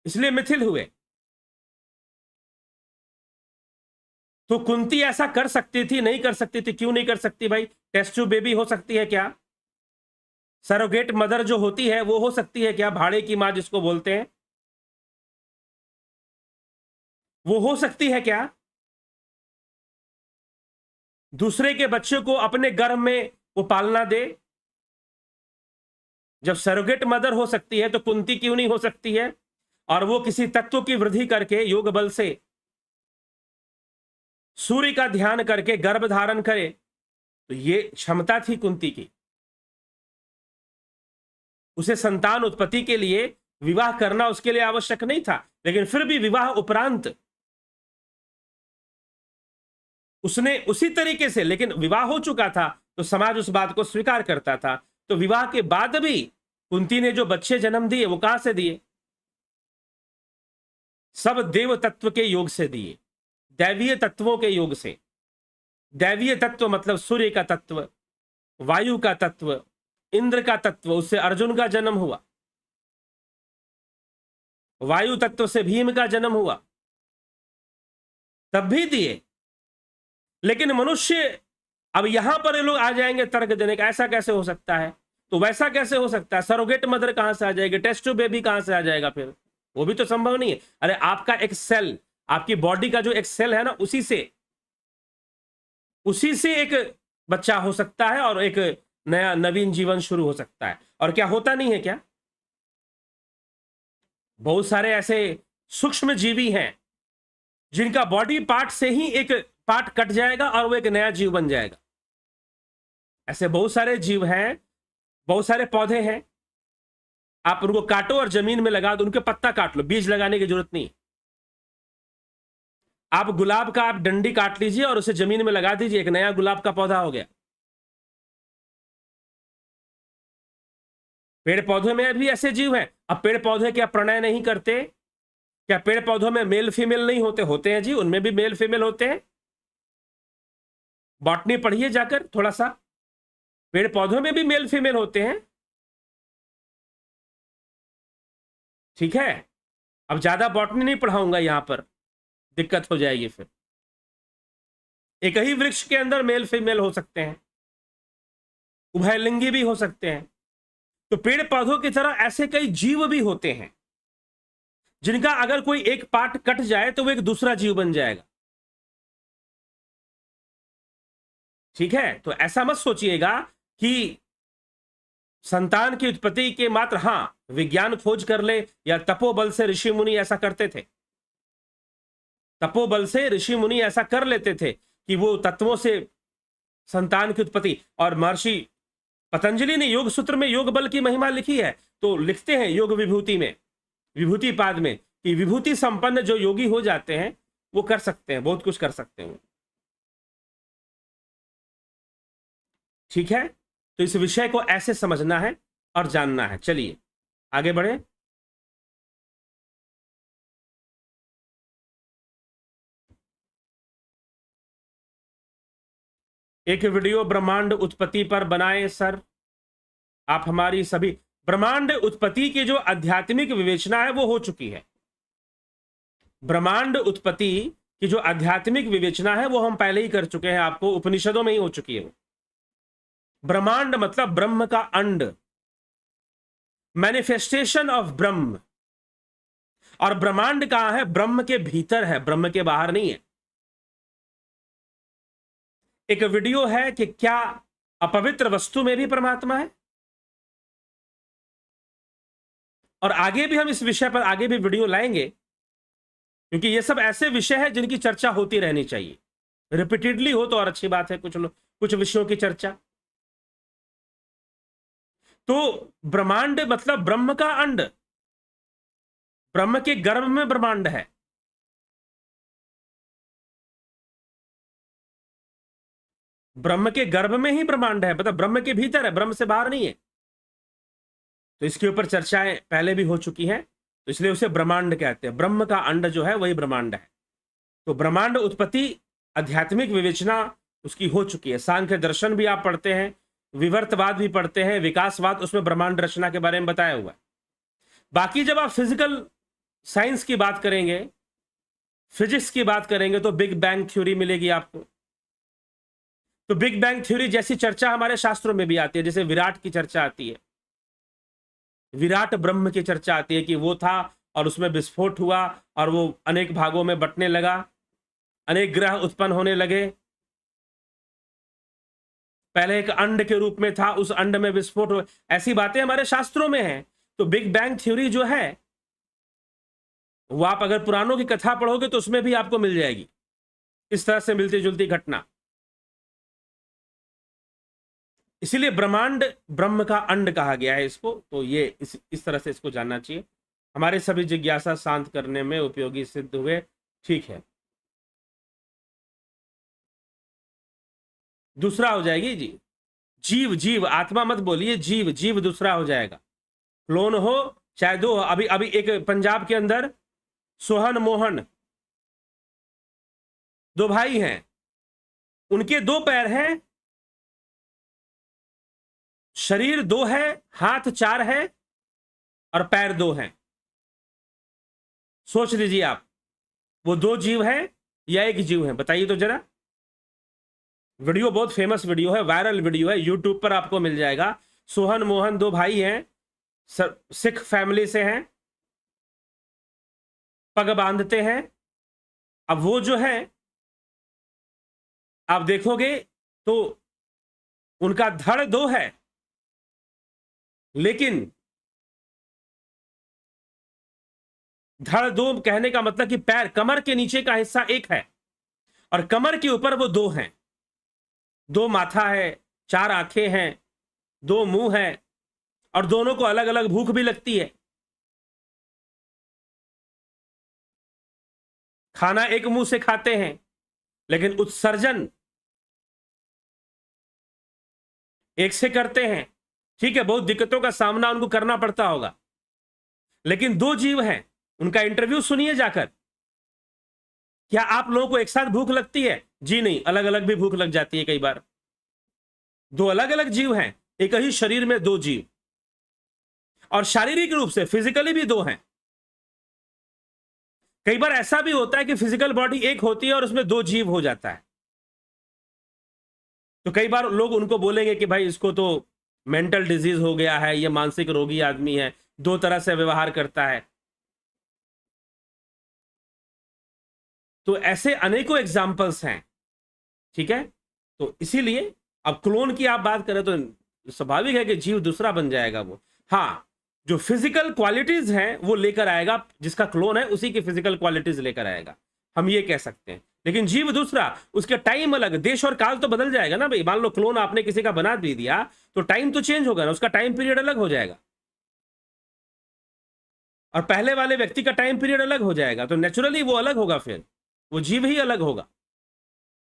इसलिए मिथिल हुए। तो कुंती ऐसा कर सकती थी? नहीं कर सकती थी। क्यों नहीं कर सकती भाई? टेस्ट ट्यूब बेबी हो सकती है क्या? सरोगेट मदर जो होती है वो हो सकती है क्या? भाड़े की मां जिसको बोलते हैं, वो हो सकती है क्या? दूसरे के बच्चे को अपने गर्भ में वो पालना दे? जब सरोगेट मदर हो सकती है तो कुंती क्यों नहीं हो सकती है? और वो किसी तत्व की वृद्धि करके योग बल से सूर्य का ध्यान करके गर्भ धारण करे, तो ये क्षमता थी कुंती की। उसे संतान उत्पत्ति के लिए विवाह करना उसके लिए आवश्यक नहीं था, लेकिन फिर भी विवाह उपरांत उसने उसी तरीके से, लेकिन विवाह हो चुका था तो समाज उस बात को स्वीकार करता था। तो विवाह के बाद भी कुंती ने जो बच्चे जन्म दिए वो कहां से दिए? सब देव तत्व के योग से दिए, दैवीय तत्वों के योग से। दैवीय तत्व मतलब सूर्य का तत्व, वायु का तत्व, इंद्र का तत्व, उससे अर्जुन का जन्म हुआ। वायु तत्व से भीम का जन्म हुआ, तब भी दिए। लेकिन मनुष्य, अब यहां पर ये लोग आ जाएंगे तर्क देने का, ऐसा कैसे हो सकता है, तो वैसा कैसे हो सकता है, सरोगेट मदर कहां से आ जाएगी, टेस्ट ट्यूब बेबी कहां से आ जाएगा, फिर वो भी तो संभव नहीं है। अरे आपका एक सेल, आपकी बॉडी का जो एक सेल है ना, उसी से एक बच्चा हो सकता है और एक नया नवीन जीवन शुरू हो सकता है। और क्या होता नहीं है क्या? बहुत सारे ऐसे सूक्ष्म जीवी हैं जिनका बॉडी पार्ट से ही एक पार्ट कट जाएगा और वो एक नया जीव बन जाएगा। ऐसे बहुत सारे जीव हैं, बहुत सारे पौधे हैं, आप उनको काटो और जमीन में लगा दो, उनके पत्ता काट लो, बीज लगाने की जरूरत नहीं। आप गुलाब का आप डंडी काट लीजिए और उसे जमीन में लगा दीजिए, एक नया गुलाब का पौधा हो गया। पेड़ पौधों में भी ऐसे जीव हैं। अब पेड़ पौधे क्या प्रणय नहीं करते? क्या पेड़ पौधों में मेल फीमेल नहीं होते? होते हैं जी, उनमें भी मेल फीमेल होते हैं। बॉटनी पढ़िए जाकर थोड़ा सा, पेड़ पौधों में भी मेल फीमेल होते हैं। ठीक है, अब ज्यादा बॉटनी नहीं पढ़ाऊंगा, यहां पर दिक्कत हो जाएगी। फिर एक ही वृक्ष के अंदर मेल फीमेल हो सकते हैं, उभयलिंगी भी हो सकते हैं। तो पेड़ पौधों की तरह ऐसे कई जीव भी होते हैं जिनका अगर कोई एक पार्ट कट जाए तो वो एक दूसरा जीव बन जाएगा। ठीक है, तो ऐसा मत सोचिएगा कि संतान की उत्पत्ति के मात्र, हां विज्ञान खोज कर ले या तपोबल से ऋषि मुनि ऐसा करते थे, तपोबल से ऋषि मुनि ऐसा कर लेते थे कि वो तत्वों से संतान की उत्पत्ति। और महर्षि पतंजलि ने योग सूत्र में योग बल की महिमा लिखी है, तो लिखते हैं योग विभूति में, विभूति पाद में, कि विभूति संपन्न जो योगी हो जाते हैं वो कर सकते हैं, बहुत कुछ कर सकते हैं। ठीक है, तो इस विषय को ऐसे समझना है और जानना है। चलिए आगे बढ़े। एक वीडियो ब्रह्मांड उत्पत्ति पर बनाए सर। आप हमारी सभी ब्रह्मांड उत्पत्ति की जो आध्यात्मिक विवेचना है वो हो चुकी है। ब्रह्मांड उत्पत्ति की जो आध्यात्मिक विवेचना है वो हम पहले ही कर चुके हैं, आपको उपनिषदों में ही हो चुकी है वो। ब्रह्मांड मतलब ब्रह्म का अंड, मैनिफेस्टेशन ऑफ ब्रह्म। और ब्रह्मांड कहां है? ब्रह्म के भीतर है, ब्रह्म के बाहर नहीं है। एक वीडियो है कि क्या अपवित्र वस्तु में भी परमात्मा है, और आगे भी हम इस विषय पर आगे भी वीडियो लाएंगे, क्योंकि ये सब ऐसे विषय है जिनकी चर्चा होती रहनी चाहिए, रिपीटेडली हो तो और अच्छी बात है। कुछ विषयों की चर्चा। तो ब्रह्मांड मतलब ब्रह्म का अंड, ब्रह्म के गर्भ में ब्रह्मांड है। ब्रह्म के गर्भ में ही ब्रह्मांड है, मतलब ब्रह्म के भीतर है, ब्रह्म से बाहर नहीं है। तो इसके ऊपर चर्चाएं पहले भी हो चुकी हैं, तो इसलिए उसे ब्रह्मांड कहते हैं। ब्रह्म का अंड जो है वही ब्रह्मांड है। तो ब्रह्मांड उत्पत्ति आध्यात्मिक विवेचना उसकी हो चुकी है। सांख्य दर्शन भी आप पढ़ते हैं, विवर्तवाद भी पढ़ते हैं, विकासवाद, उसमें ब्रह्मांड रचना के बारे में बताया हुआ है। बाकी जब आप फिजिकल साइंस की बात करेंगे, फिजिक्स की बात करेंगे, तो बिग बैंग थ्योरी मिलेगी आपको। तो बिग बैंग थ्योरी जैसी चर्चा हमारे शास्त्रों में भी आती है, जैसे विराट की चर्चा आती है, विराट ब्रह्म की चर्चा आती है कि वो था और उसमें विस्फोट हुआ और वो अनेक भागों में बंटने लगा, अनेक ग्रह उत्पन्न होने लगे। पहले एक अंड के रूप में था, उस अंड में विस्फोट हुआ। ऐसी बातें हमारे शास्त्रों में हैं। तो बिग बैंग थ्योरी जो है वो आप अगर पुराणों की कथा पढ़ोगे तो उसमें भी आपको मिल जाएगी, इस तरह से मिलती जुलती घटना। इसीलिए ब्रह्मांड ब्रह्म का अंड कहा गया है इसको। तो ये इस तरह से इसको जानना चाहिए, हमारे सभी जिज्ञासा शांत करने में उपयोगी सिद्ध हुए। ठीक है, दूसरा हो जाएगी जी, जीव। जीव आत्मा मत बोलिए, जीव। जीव दूसरा हो जाएगा। क्लोन हो चाहे दो हो। अभी अभी एक पंजाब के अंदर सोहन मोहन दो भाई हैं, उनके दो पैर हैं, शरीर दो है, हाथ चार है और पैर दो हैं। सोच लीजिए आप, वो दो जीव हैं या एक जीव है? बताइए तो जरा। वीडियो बहुत फेमस वीडियो है, वायरल वीडियो है, यूट्यूब पर आपको मिल जाएगा। सोहन मोहन दो भाई हैं, सिख फैमिली से हैं, पग बांधते हैं। अब वो जो है आप देखोगे तो उनका धड़ दो है, लेकिन धड़ दो कहने का मतलब कि पैर, कमर के नीचे का हिस्सा एक है और कमर के ऊपर वो दो हैं। दो माथा है, चार आंखें हैं, दो मुंह है और दोनों को अलग अलग भूख भी लगती है। खाना एक मुंह से खाते हैं, लेकिन उत्सर्जन एक से करते हैं। ठीक है, बहुत दिक्कतों का सामना उनको करना पड़ता होगा, लेकिन दो जीव हैं। उनका इंटरव्यू सुनिए जाकर। क्या आप लोगों को एक साथ भूख लगती है? जी नहीं, अलग अलग भी भूख लग जाती है कई बार। दो अलग अलग जीव हैं, एक ही शरीर में दो जीव, और शारीरिक रूप से फिजिकली भी दो हैं। कई बार ऐसा भी होता है कि फिजिकल बॉडी एक होती है और उसमें दो जीव हो जाता है। तो कई बार लोग उनको बोलेंगे कि भाई इसको तो मेंटल डिजीज हो गया है, ये मानसिक रोगी आदमी है, दो तरह से व्यवहार करता है। तो ऐसे अनेकों एग्जाम्पल्स हैं। ठीक है, तो इसीलिए अब क्लोन की आप बात करें तो स्वाभाविक है कि जीव दूसरा बन जाएगा वो। हाँ, जो फिजिकल क्वालिटीज हैं वो लेकर आएगा, जिसका क्लोन है उसी की फिजिकल क्वालिटीज लेकर आएगा, हम ये कह सकते हैं। लेकिन जीव दूसरा, उसके टाइम अलग, देश और काल तो बदल जाएगा ना भाई। मान लो क्लोन आपने किसी का बना भी दिया तो टाइम तो चेंज होगा ना, उसका टाइम पीरियड अलग हो जाएगा और पहले वाले व्यक्ति का टाइम पीरियड अलग हो जाएगा, तो नेचुरली वो अलग होगा, फिर वो जीव ही अलग होगा।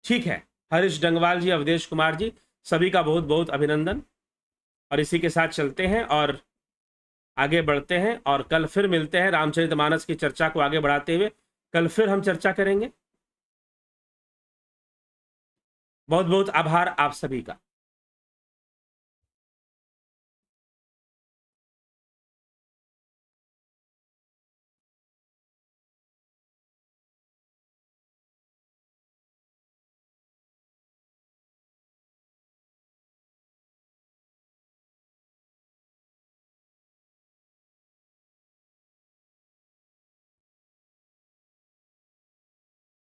ठीक है, हरीश डंगवाल जी, अवधेश कुमार जी, सभी का बहुत बहुत अभिनंदन। और इसी के साथ चलते हैं और आगे बढ़ते हैं, और कल फिर मिलते हैं रामचरितमानस की चर्चा को आगे बढ़ाते हुए। कल फिर हम चर्चा करेंगे। बहुत बहुत आभार आप सभी का।